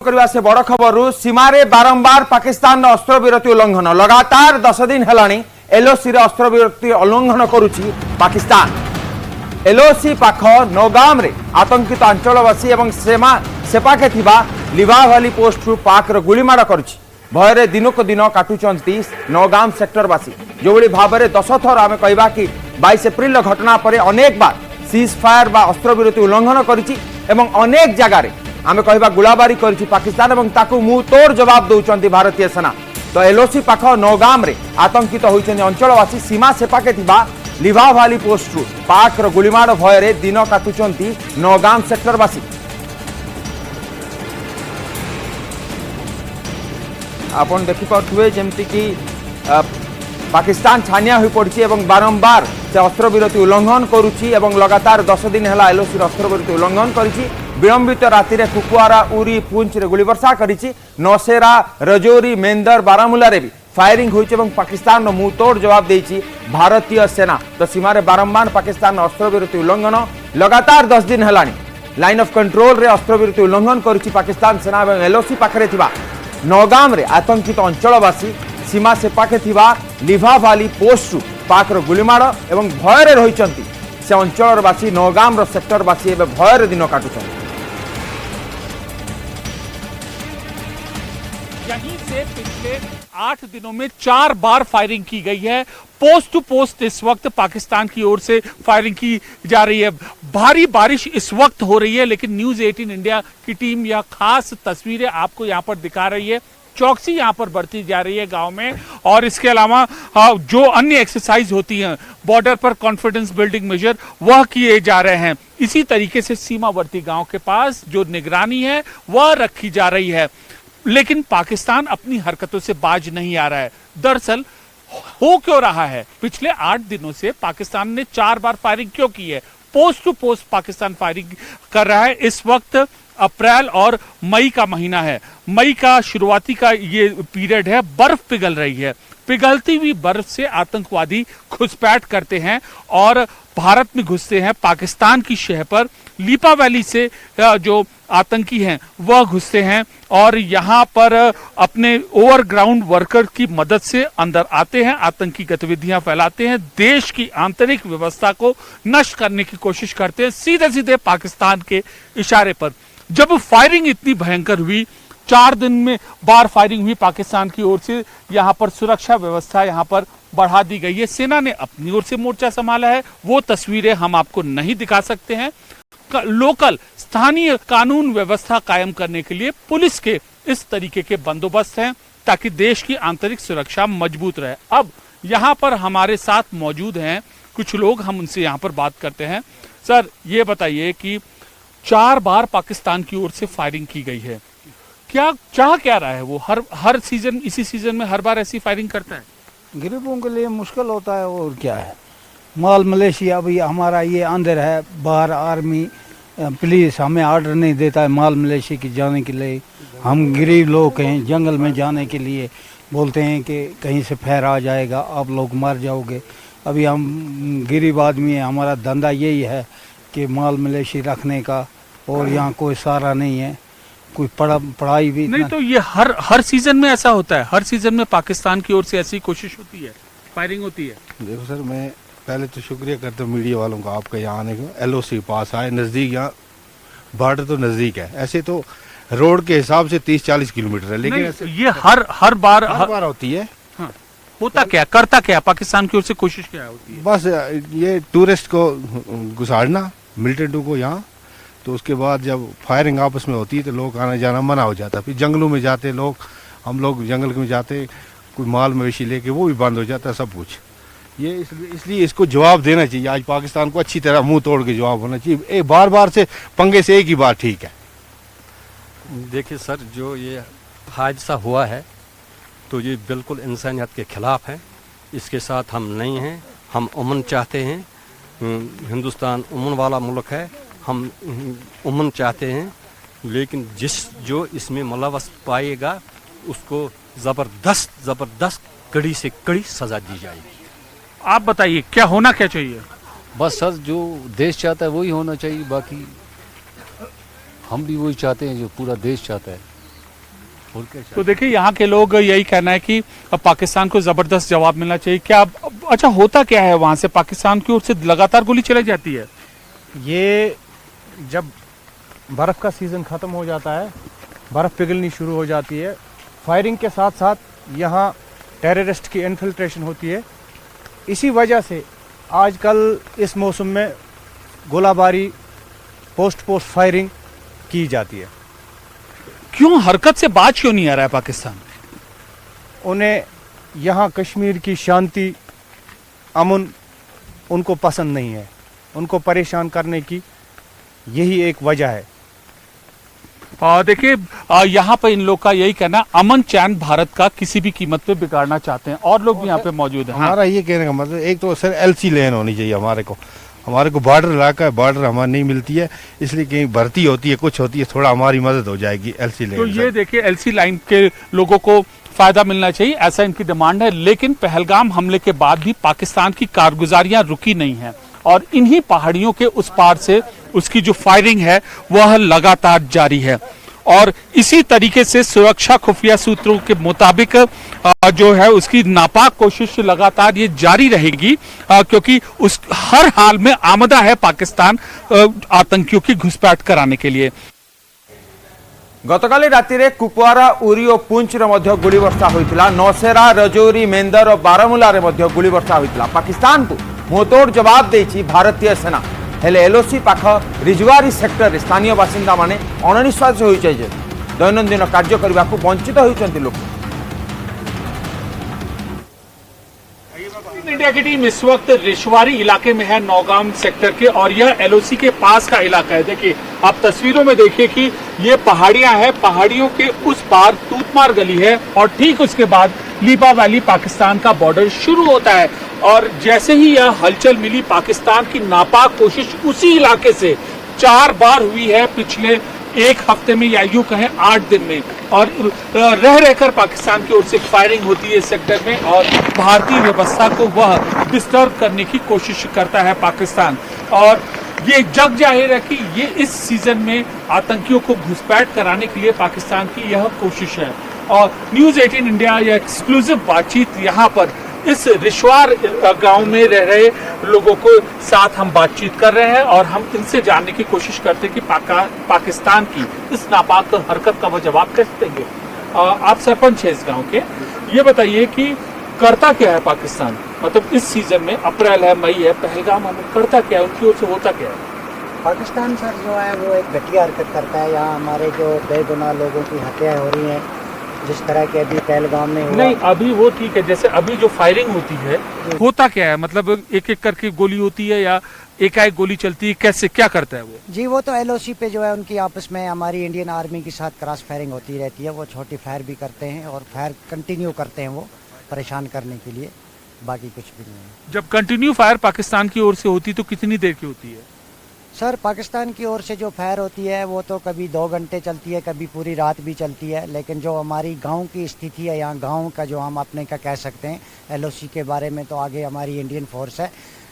करने से बड़ खबर सीमारे बारंबार पाकिस्तान अस्त्र विरति उल्लंघन लगातार 10 दिन है एलओसी अस्त्र विरति उल्लंघन करुच्ची पाकिस्तान। एलओसी पाख नौगाम रे आतंकित अंचलवासी और सेपाखे लिवा भैली पोस्ट पाक गुलीमाड़ करुच्ची भय दिनक दिन काटुंट नौगाम सेक्टरवासी जो भाव में 10 थर आम कह कि 22 एप्रिल घटना पर अनेक बार सीज फायर बा अस्त्र विरति उल्लंघन करिछि एवं अनेक जगार आम कह गोलाबारी करिछि पाकिस्तान और ताकू मुंह तोड़ जवाब दौरान भारतीय सेना। तो एलओसी पाख नौगाम रे आतंकित होइछन्ति अंचलवासी सीमा सेपाके लिवा भैली पोस्ट पाक गुलीमाड़ भय दिन काटुंट नौगाम सेक्टरवासी। आपन देखिपे जमती कि पाकिस्तान छानिया हो पड़ी और बारंबार से अस्त्र विरति उल्लंघन करुच्ची और लगातार 10 दिन है एलओसी अस्त्र विरति उल्लंघन करिछि। विलंबित राति रे कुपवारा उरी पुंछ रे गोली वर्षा करिछि। नौशेरा रजौरी मेंदर बारामुला रे भी फायरिंग होइछि और पाकिस्तान रो मुंह तोड़ जवाब देछि भारतीय सेना। तो सीमा रे बारंबार पाकिस्तान अस्त्र विरति उल्लंघन लगातार 10 दिन है लाइन ऑफ कंट्रोल रे अस्त्र विरति उल्लंघन करिछि पाकिस्तान सेना और एलओसी पाखरे थिबा नौगाम रे आतंकित अंचलवासी सीमा सेपाखे लिवा भैली पोस्ट पाक गुलीमाड़ और भय रही से अंचलवासी नौगाम सेक्टरवासी भय दिन काटुंट। यहीं से पिछले 8 दिनों में 4 बार फायरिंग की गई है। पोस्ट टू पोस्ट इस वक्त पाकिस्तान की ओर से फायरिंग की जा रही है। भारी बारिश इस वक्त हो रही है, लेकिन न्यूज़ 18 इंडिया की टीम यह खास तस्वीरें आपको यहां पर दिखा रही है। चौकसी यहां पर बढ़ती जा रही है गांव में, और इसके अलावा जो अन्य एक्सरसाइज होती हैं बॉर्डर पर कॉन्फिडेंस बिल्डिंग मेजर वह किए जा रहे हैं। इसी तरीके से सीमावर्ती गांव के पास जो निगरानी है वह रखी जा रही है, लेकिन पाकिस्तान अपनी हरकतों से बाज नहीं आ रहा है। दरअसल हो क्यों रहा है? पिछले 8 दिनों से पाकिस्तान ने 4 बार फायरिंग क्यों की है? Post to post Pakistan firing कर रहा है। इस वक्त अप्रैल और मई का महीना है। मई का शुरुआती का ये पीरियड है, बर्फ पिघल रही है। पिघलती हुई बर्फ से आतंकवादी घुसपैठ करते हैं और भारत में घुसते हैं। पाकिस्तान की शहर पर लिपा वैली से जो आतंकी हैं वह घुसते हैं और यहाँ पर अपने ओवरग्राउंड वर्कर की मदद से अंदर आते हैं, आतंकी गतिविधियां फैलाते हैं, देश की आंतरिक व्यवस्था को नष्ट करने की कोशिश करते हैं सीधे सीधे पाकिस्तान के इशारे पर। जब फायरिंग इतनी भयंकर हुई, 4 दिन में बार फायरिंग हुई पाकिस्तान की ओर से, यहाँ पर सुरक्षा व्यवस्था यहाँ पर बढ़ा दी गई है। सेना ने अपनी ओर से मोर्चा संभाला है, वो तस्वीरें हम आपको नहीं दिखा सकते हैं। लोकल स्थानीय कानून व्यवस्था कायम करने के लिए पुलिस के इस तरीके के बंदोबस्त हैं ताकि देश की आंतरिक सुरक्षा मजबूत रहे। अब यहाँ पर हमारे साथ मौजूद हैं कुछ लोग, हम उनसे यहाँ पर बात करते हैं। सर, ये बताइए कि 4 बार पाकिस्तान की ओर से फायरिंग की गई है, क्या चाह क्या रहा है? वो हर सीजन, इसी सीजन में हर बार ऐसी फायरिंग करता है? गरीबों के लिए मुश्किल होता है और क्या है। माल मलेशिया भी हमारा ये अंदर है, बाहर आर्मी पुलिस हमें ऑर्डर नहीं देता है माल मलेशिया की जाने के लिए। हम गरीब लोग हैं, जंगल में जाने के लिए बोलते हैं कि कहीं से फैर आ जाएगा, आप लोग मर जाओगे। अभी हम गरीब आदमी हैं, हमारा धंधा यही है कि माल मलेशिया रखने का, और यहाँ कोई सारा नहीं है, कोई पढ़ाई भी नहीं। तो ये हर सीजन में ऐसा होता है? हर सीजन में पाकिस्तान की ओर से ऐसी कोशिश होती है, फायरिंग होती है? देखो सर, मैं पहले तो शुक्रिया करता हूँ मीडिया वालों का आपका यहाँ आने का। एलओसी पास आए, नज़दीक, यहाँ बॉर्डर तो नज़दीक है। ऐसे तो रोड के हिसाब से 30-40 किलोमीटर है, लेकिन ऐसे ये हर बार होती है। हाँ। होता क्या, करता क्या पाकिस्तान की ओर से? कोशिश क्या होती है? बस ये टूरिस्ट को घुसाड़ना, मिलिटेंटों को यहाँ, तो उसके बाद जब फायरिंग आपस में होती है तो लोग आना जाना मना हो जाता। फिर जंगलों में जाते लोग, हम लोग जंगल में जाते, कोई माल मवेशी लेके, वो भी बंद हो जाता सब कुछ। ये इसलिए इसको जवाब देना चाहिए। आज पाकिस्तान को अच्छी तरह मुंह तोड़ के जवाब होना चाहिए। बार बार से पंगे से एक ही बार ठीक है। देखिए सर, जो ये हादसा हुआ है तो ये बिल्कुल इंसानियत के खिलाफ है। इसके साथ हम नहीं हैं। हम अमन चाहते हैं। हिंदुस्तान अमन वाला मुल्क है, हम अमन चाहते हैं, लेकिन जो इसमें मुलव्वस पाएगा उसको ज़बरदस्त कड़ी से कड़ी सज़ा दी जाएगी। आप बताइए क्या होना क्या चाहिए? बस सर, जो देश चाहता है वही होना चाहिए। बाकी हम भी वही चाहते हैं जो पूरा देश चाहता है। और क्या तो देखिए यहाँ के लोग यही कहना है कि अब पाकिस्तान को जबरदस्त जवाब मिलना चाहिए। क्या अच्छा होता क्या है वहां से, पाकिस्तान की ओर से लगातार गोली चलाई जाती है? ये जब बर्फ़ का सीज़न ख़त्म हो जाता है, बर्फ़ पिघलनी शुरू हो जाती है, फायरिंग के साथ साथ यहाँ टेररिस्ट की इन्फिल्ट्रेशन होती है। इसी वजह से आजकल इस मौसम में गोलाबारी, पोस्ट फायरिंग की जाती है। क्यों हरकत से बाज क्यों नहीं आ रहा है पाकिस्तान? उन्हें यहाँ कश्मीर की शांति, अमन उनको पसंद नहीं है। उनको परेशान करने की यही एक वजह है। देखिए यहाँ पर इन लोग का यही कहना, अमन चैन भारत का किसी भी कीमत पे बिगाड़ना चाहते हैं। और लोग भी यहाँ पे मौजूद हैं। हमारा ये कहने का मतलब एक तो सर LC लेन होनी चाहिए हमारे को बॉर्डर इलाका है, बॉर्डर हमारी नहीं मिलती है, इसलिए कहीं भर्ती होती है, कुछ होती है, थोड़ा हमारी मदद हो जाएगी LC लेन। तो ये देखिए LC लाइन के लोगों को फायदा मिलना चाहिए, ऐसा इनकी डिमांड है। लेकिन पहलगाम हमले के बाद भी पाकिस्तान की कारगुजारियां रुकी नहीं है और इन्हीं पहाड़ियों के उस पार से उसकी जो फायरिंग है वह लगातार जारी है। और इसी तरीके से सुरक्षा खुफिया सूत्रों के मुताबिक जो है उसकी नापाक कोशिश लगातार ये जारी रहेगी, क्योंकि उस हर हाल में आमदा है पाकिस्तान आतंकियों की घुसपैठ कराने के लिए। गतकाली रातिरे कुपवारा, उरी और पुंछ रे मध्य गोली वर्षा होइतिला। नौशेरा, रजौरी, मेंदर और बारामुला रे मध्य गोली वर्षा होइतिला। पाकिस्तान को मुंहतोड़ जवाब देछि भारतीय सेना। हेले LOC पाख रिजवारी सेक्टर स्थानीय बासिंदा माने अणनिश्वास होइछे जे दैनंदिन कार्य करबा को वंचित होइछन्ति लोक। इंडिया की टीम इस वक्त रिशवारी इलाके में है, नौगाम सेक्टर के, और यह LOC के पास का इलाका है। देखिए आप तस्वीरों में देखिए कि ये पहाड़ियां हैं, पहाड़ियों के उस पार तूतमार गली है और ठीक उसके बाद लीपा वैली पाकिस्तान का बॉर्डर शुरू होता है। और जैसे ही यह हलचल मिली, पाकिस्तान की नापाक कोशिश उसी इलाके से 4 बार हुई है पिछले एक हफ्ते में, या यूं कहें 8 दिन में। और रह रहकर पाकिस्तान की ओर से फायरिंग होती है इस सेक्टर में और भारतीय व्यवस्था को वह डिस्टर्ब करने की कोशिश करता है पाकिस्तान। और ये जग जाहिर है कि ये इस सीजन में आतंकियों को घुसपैठ कराने के लिए पाकिस्तान की यह कोशिश है। और न्यूज़ 18 इंडिया या एक्सक्लूसिव बातचीत यहाँ पर इस रिशवार गांव में रह रहे लोगों को साथ हम बातचीत कर रहे हैं और हम इनसे जानने की कोशिश करते हैं कि पाकिस्तान की इस नापाक हरकत का वो जवाब कैसे देंगे। आप सरपंच है इस गांव के, ये बताइए कि करता क्या है पाकिस्तान, मतलब इस सीजन में, अप्रैल है, मई है, पहलगाम हमला करता क्या है, उनकी ओर से होता क्या है? पाकिस्तान सर जो है वो एक घटिया हरकत करता है। यहाँ हमारे जो बेगुनाह लोगों की हत्याएं हो रही हैं, जिस तरह के अभी पहलगाम में हुआ। नहीं अभी वो ठीक है, जैसे अभी जो फायरिंग होती है होता क्या है, मतलब एक एक करके गोली होती है या एकाएक गोली चलती है, कैसे क्या करता है वो? जी वो तो LOC पे जो है उनकी आपस में हमारी इंडियन आर्मी के साथ क्रॉस फायरिंग होती रहती है। वो छोटी फायर भी करते हैं और फायर कंटिन्यू करते हैं वो परेशान करने के लिए, बाकी कुछ भी नहीं है। जब कंटिन्यू फायर पाकिस्तान की ओर से होती तो कितनी देर की होती है? सर पाकिस्तान की ओर से जो फायर होती है वो तो कभी 2 घंटे चलती है, कभी पूरी रात भी चलती है। लेकिन जो हमारी गांव की स्थिति है, यहाँ गांव का जो हम अपने का कह सकते हैं, LOC के बारे में तो आगे हमारी इंडियन फोर्स है।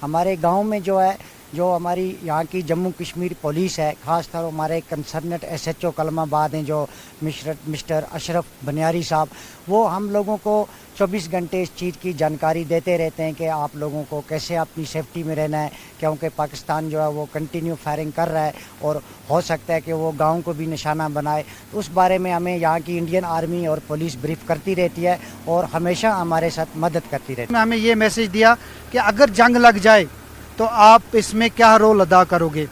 हमारे गांव में जो है, जो हमारी यहाँ की जम्मू कश्मीर पुलिस है, ख़ासतौर हमारे कंसर्नेट SHO कलमाबाद हैं जो मिस्टर अशरफ बनियारी साहब, वो हम लोगों को 24 घंटे इस चीज़ की जानकारी देते रहते हैं कि आप लोगों को कैसे अपनी सेफ्टी में रहना है, क्योंकि पाकिस्तान जो है वो कंटिन्यू फायरिंग कर रहा है और हो सकता है कि वो गांव को भी निशाना बनाए। उस बारे में हमें यहाँ की इंडियन आर्मी और पुलिस ब्रीफ करती रहती है और हमेशा हमारे साथ मदद करती रहती है। हमें ये मैसेज दिया कि अगर जंग लग जाए तो आप इसमें क्या रोल अदा करोगे।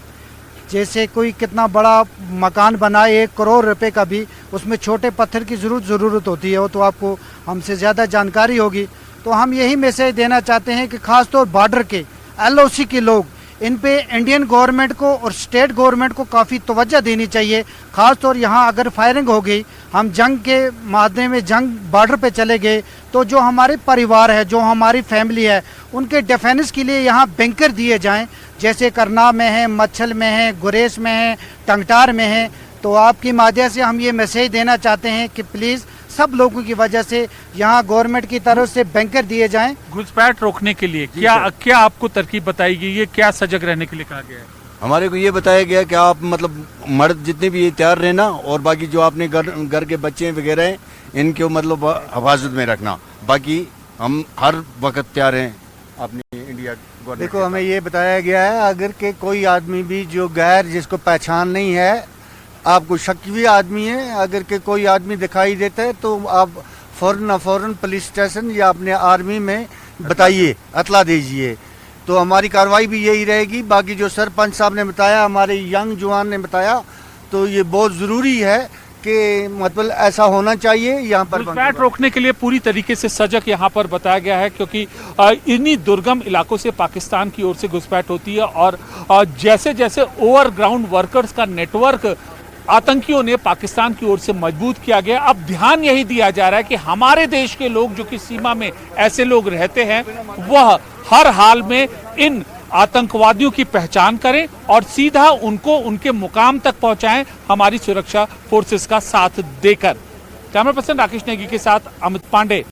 जैसे कोई कितना बड़ा मकान बनाए 1 करोड़ रुपए का भी, उसमें छोटे पत्थर की ज़रूरत होती है, वो तो आपको हमसे ज़्यादा जानकारी होगी। तो हम यही मैसेज देना चाहते हैं कि ख़ासतौर बॉर्डर के LOC के लोग, इन पे इंडियन गवर्नमेंट को और स्टेट गवर्नमेंट को काफ़ी तवज्जो देनी चाहिए। ख़ासतौर यहाँ अगर फायरिंग हो गई, हम जंग के माध्यम में जंग बॉर्डर पे चले गए, तो जो हमारे परिवार है, जो हमारी फैमिली है, उनके डिफेंस के लिए यहाँ बैंकर दिए जाएं, जैसे करनाल में है, मच्छल में है, गुरेज में है, टंगटार में है। तो आपकी माध्यम से हम ये मैसेज देना चाहते हैं कि प्लीज़ सब लोगों की वजह से यहाँ गवर्नमेंट की तरफ से बैंकर दिए जाएं। घुसपैठ रोकने के लिए क्या आपको तरकीब बताई गई है, क्या सजग रहने के लिए कहा गया है? हमारे को ये बताया गया कि आप मतलब मर्द जितने भी ये तैयार रहना और बाकी जो आपने घर के बच्चे वगैरह हैं इनको मतलब हिफाजत में रखना, बाकी हम हर वक्त तैयार हैं अपनी इंडिया गवर्नमेंट। देखो हमें ये बताया गया है अगर के कोई आदमी भी जो गैर जिसको पहचान नहीं है, आपको शक भी आदमी है, अगर के कोई आदमी दिखाई देता है तो आप फौरन पुलिस स्टेशन या अपने आर्मी में बताइए, अतला दीजिए, तो हमारी कार्रवाई भी यही रहेगी। बाकी जो सरपंच साहब ने बताया, हमारे यंग जवान ने बताया, तो ये बहुत ज़रूरी है कि मतलब ऐसा होना चाहिए। यहाँ पर घुसपैठ रोकने के लिए पूरी तरीके से सजग यहाँ पर बताया गया है, क्योंकि इन्हीं दुर्गम इलाकों से पाकिस्तान की ओर से घुसपैठ होती है और जैसे जैसे ओवरग्राउंड वर्कर्स का नेटवर्क आतंकियों ने पाकिस्तान की ओर से मजबूत किया गया। अब ध्यान यही दिया जा रहा है कि हमारे देश के लोग जो कि सीमा में ऐसे लोग रहते हैं वह हर हाल में इन आतंकवादियों की पहचान करें और सीधा उनको उनके मुकाम तक पहुंचाएं, हमारी सुरक्षा फोर्सेस का साथ देकर। कैमरा पर्सन राकेश नेगी के साथ अमित पांडे।